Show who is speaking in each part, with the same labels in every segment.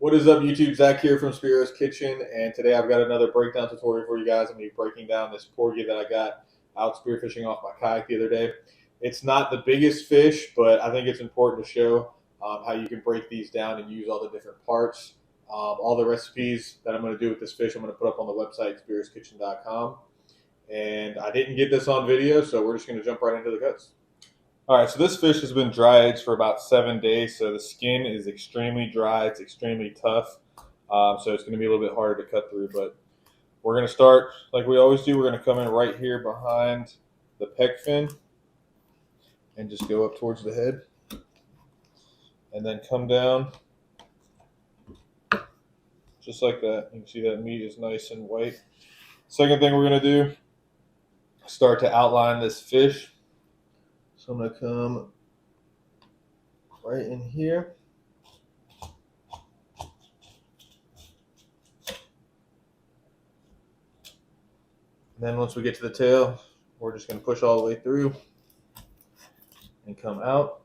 Speaker 1: What is up, YouTube? Zach here from Spearos Kitchen, and today I've got another breakdown tutorial for you guys. I'm going to be breaking down this porgy that I got out spearfishing off my kayak the other day. It's not the biggest fish, but I think it's important to show how you can break these down and use all the different parts. All the recipes that I'm going to do with this fish, I'm going to put up on the website, spearoskitchen.com. And I didn't get this on video, so we're just going to jump right into the cuts. All right, so this fish has been dry aged for about 7 days, so the skin is extremely dry. It's extremely tough, so it's going to be a little bit harder to cut through. But we're going to start like we always do. We're going to come in right here behind the pec fin and just go up towards the head, and then come down just like that. You can see that meat is nice and white. Second thing we're going to do, start to outline this fish. So I'm going to come right in here. And then once we get to the tail, we're just going to push all the way through and come out.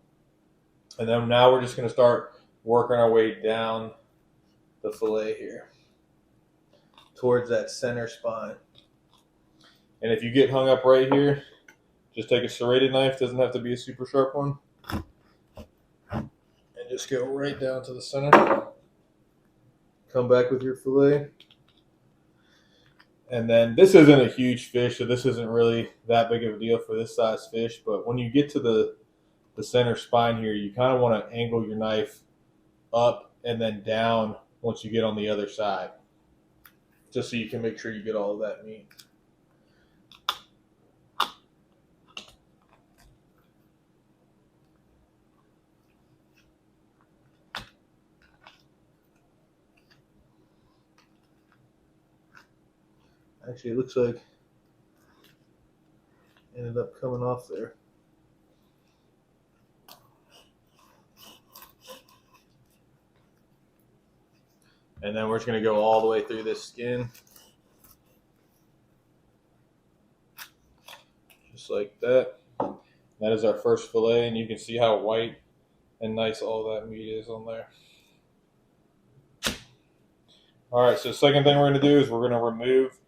Speaker 1: And then now we're just going to start working our way down the fillet here towards that center spine. And if you get hung up right here, just take a serrated knife, doesn't have to be a super sharp one, and just go right down to the center. Come back with your fillet. And then this isn't a huge fish, so this isn't really that big of a deal for this size fish, but when you get to the center spine here, you kind of want to angle your knife up and then down once you get on the other side, just so you can make sure you get all of that meat. Actually, it looks like it ended up coming off there. And then we're just going to go all the way through this skin. Just like that. That is our first fillet, and you can see how white and nice all that meat is on there. All right, so the second thing we're going to do is we're going to remove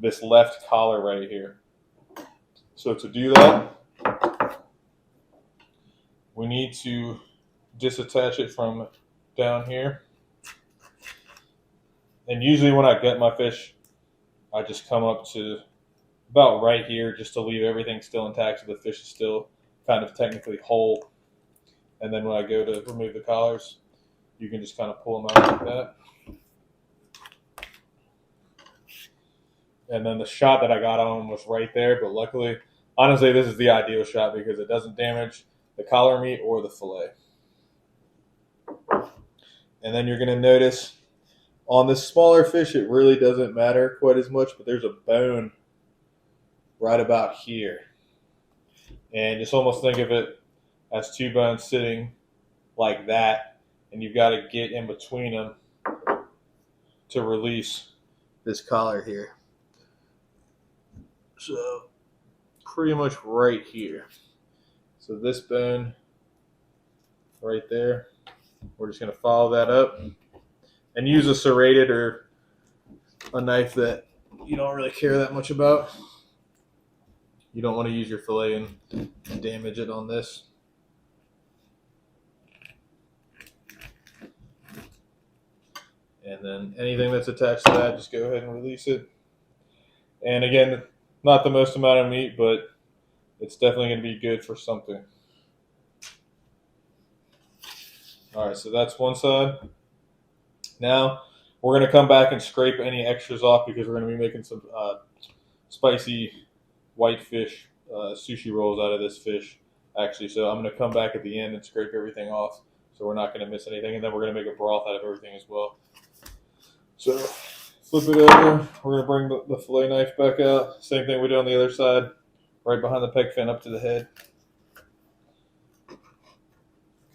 Speaker 1: this left collar right here. So to do that, we need to disattach it from down here. And usually when I gut my fish, I just come up to about right here just to leave everything still intact so the fish is still kind of technically whole. And then when I go to remove the collars, you can just kind of pull them out like that. And then the shot that I got on him was right there, but luckily, honestly, this is the ideal shot because it doesn't damage the collar meat or the fillet. And then you're going to notice on this smaller fish, it really doesn't matter quite as much, but there's a bone right about here. And just almost think of it as two bones sitting like that, and you've got to get in between them to release this collar here. So pretty much right here. So this bone right there, we're just going to follow that up and use a serrated or a knife that you don't really care that much about. You don't want to use your fillet and damage it on this. And then anything that's attached to that, just go ahead and release it. And again, not the most amount of meat, but it's definitely going to be good for something. All right, so that's one side. Now we're going to come back and scrape any extras off because we're going to be making some spicy whitefish sushi rolls out of this fish, actually. So I'm going to come back at the end and scrape everything off so we're not going to miss anything. And then we're going to make a broth out of everything as well. So flip it over. We're going to bring the fillet knife back out. Same thing we do on the other side, right behind the pec fin up to the head.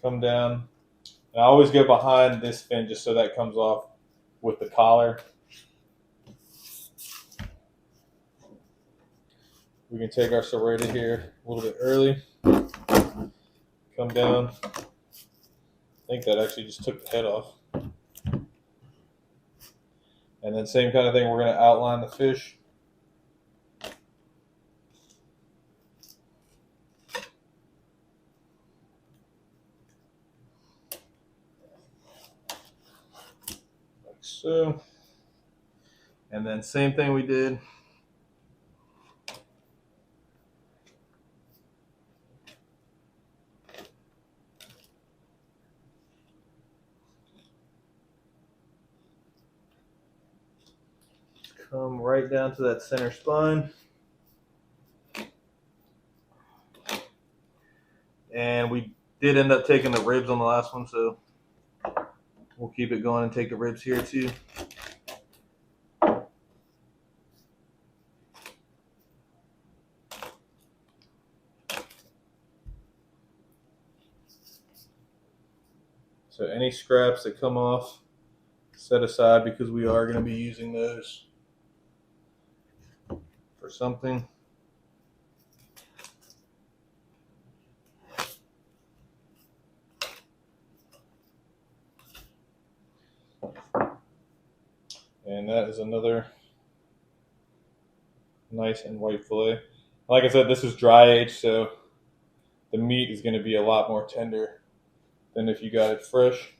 Speaker 1: Come down. And I always go behind this fin just so that comes off with the collar. We can take our serrated here a little bit early. Come down. I think that actually just took the head off. And then same kind of thing, we're going to outline the fish. Like so. And then same thing we did. Come right down to that center spine. And we did end up taking the ribs on the last one, so we'll keep it going and take the ribs here too. So any scraps that come off, set aside because we are going to be using those for something. And that is another nice and white fillet. Like I said, this is dry aged, so the meat is going to be a lot more tender than if you got it fresh.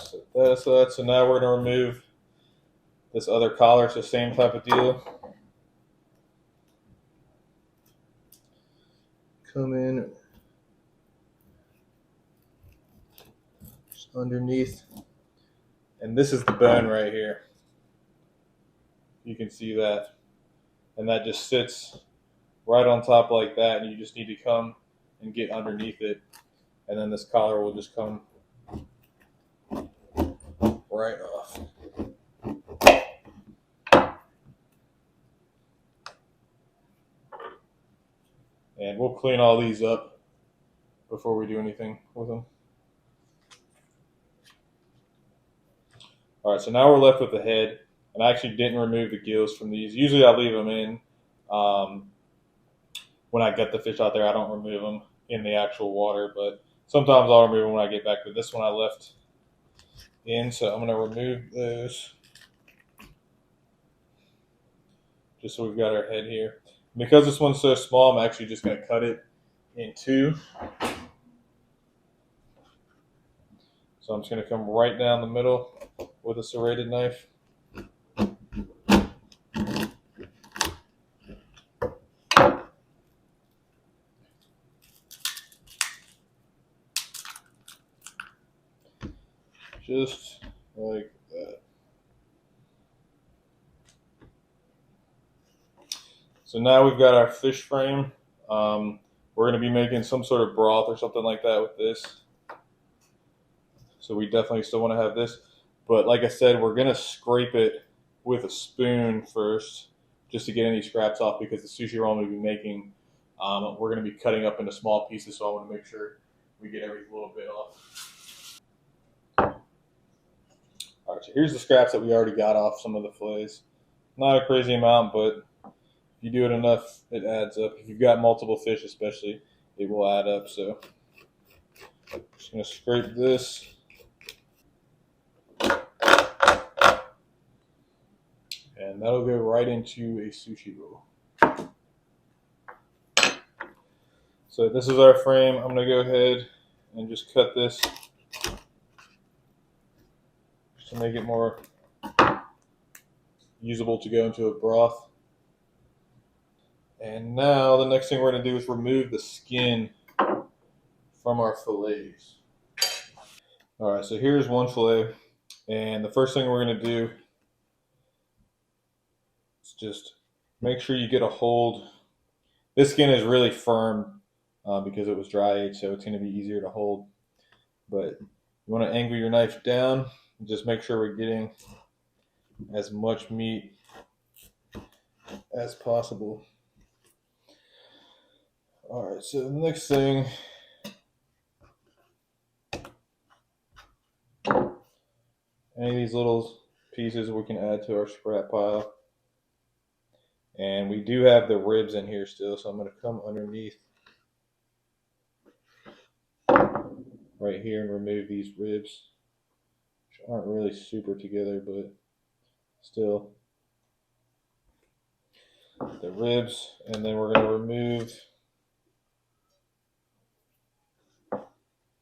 Speaker 1: Set that aside. So now we're going to remove this other collar. It's the same type of deal. Come in just underneath. And this is the bone right here. You can see that. And that just sits right on top like that, and you just need to come and get underneath it. And then this collar will just come right off. And we'll clean all these up before we do anything with them. All right, so now we're left with the head. And I actually didn't remove the gills from these. Usually I leave them in. When I get the fish out there, I don't remove them in the actual water, but sometimes I'll remove them when I get back. But this one I left in, so I'm going to remove those. Just so we've got our head here. Because this one's so small, I'm actually just going to cut it in two. So I'm just going to come right down the middle with a serrated knife. Just like that. So now we've got our fish frame. We're going to be making some sort of broth or something like that with this. So we definitely still want to have this. But like I said, we're going to scrape it with a spoon first just to get any scraps off, because the sushi roll I'm going to be making, we're going to be cutting up into small pieces. So I want to make sure we get every little bit off. All right, so here's the scraps that we already got off some of the fillets. Not a crazy amount, but if you do it enough, it adds up. If you've got multiple fish especially, it will add up. So I'm just going to scrape this. And that'll go right into a sushi roll. So this is our frame. I'm going to go ahead and just cut this just to make it more usable to go into a broth. And now the next thing we're going to do is remove the skin from our fillets. All right, so here's one fillet. And the first thing we're going to do is just make sure you get a hold. This skin is really firm because it was dry aged, so it's going to be easier to hold. But you want to angle your knife down and just make sure we're getting as much meat as possible. All right, so the next thing, any of these little pieces we can add to our scrap pile. And we do have the ribs in here still, so I'm going to come underneath right here and remove these ribs which aren't really super together, but still. The ribs, and then we're going to remove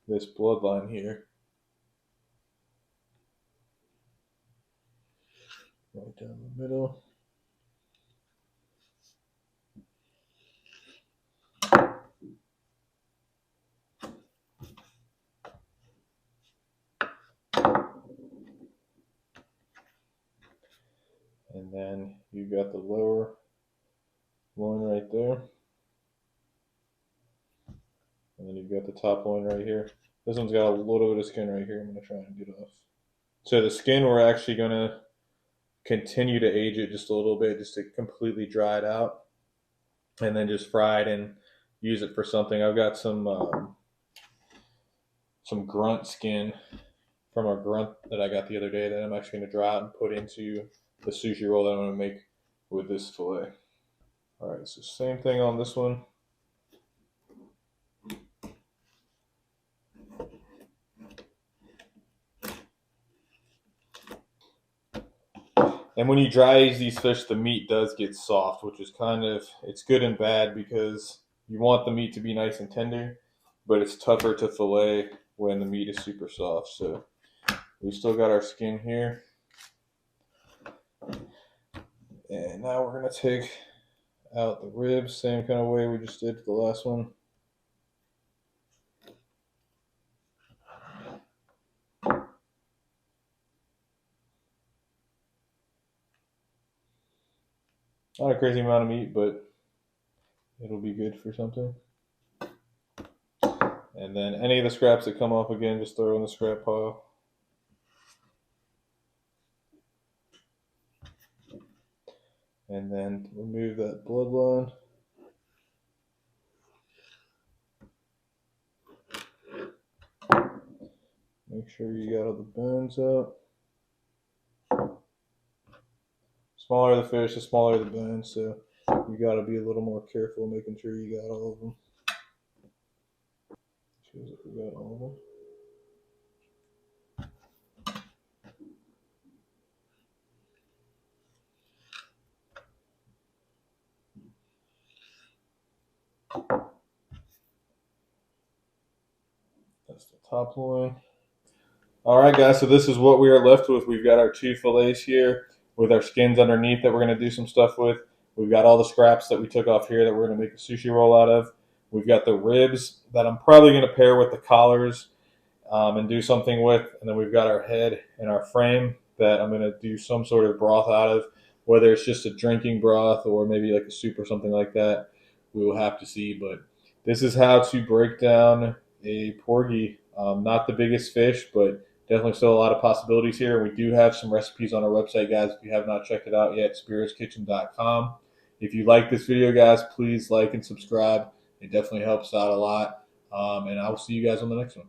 Speaker 1: this bloodline here. Right down the middle. And then you got the lower loin right there. And then you've got the top loin right here. This one's got a little bit of skin right here. I'm going to try and get off. So the skin, we're actually going to continue to age it just a little bit, just to completely dry it out. And then just fry it and use it for something. I've got some grunt skin from a grunt that I got the other day that I'm actually going to dry out and put into the sushi roll that I'm going to make with this fillet. All right, so same thing on this one. And when you dry age these fish, the meat does get soft, which is kind of, it's good and bad because you want the meat to be nice and tender, but it's tougher to fillet when the meat is super soft. So we still got our skin here. And now we're going to take out the ribs, same kind of way we just did the last one. Not a crazy amount of meat, but it'll be good for something. And then any of the scraps that come off, again, just throw in the scrap pile. And then remove that bloodline. Make sure you got all the bones out. Smaller the fish, the smaller the bones, so you got to be a little more careful making sure you got all of them. Shows that we got all of them. That's the top loin. All right, guys, so this is what we are left with. We've got our two fillets here with our skins underneath that we're going to do some stuff with. We've got all the scraps that we took off here that we're going to make a sushi roll out of. We've got the ribs that I'm probably going to pair with the collars and do something with. And then we've got our head and our frame that I'm going to do some sort of broth out of, whether it's just a drinking broth or maybe like a soup or something like that. We will have to see. But this is how to break down a porgy. Not the biggest fish, but definitely still a lot of possibilities here. We do have some recipes on our website, guys. If you have not checked it out yet, spearoskitchen.com. If you like this video, guys, please like and subscribe. It definitely helps out a lot. And I will see you guys on the next one.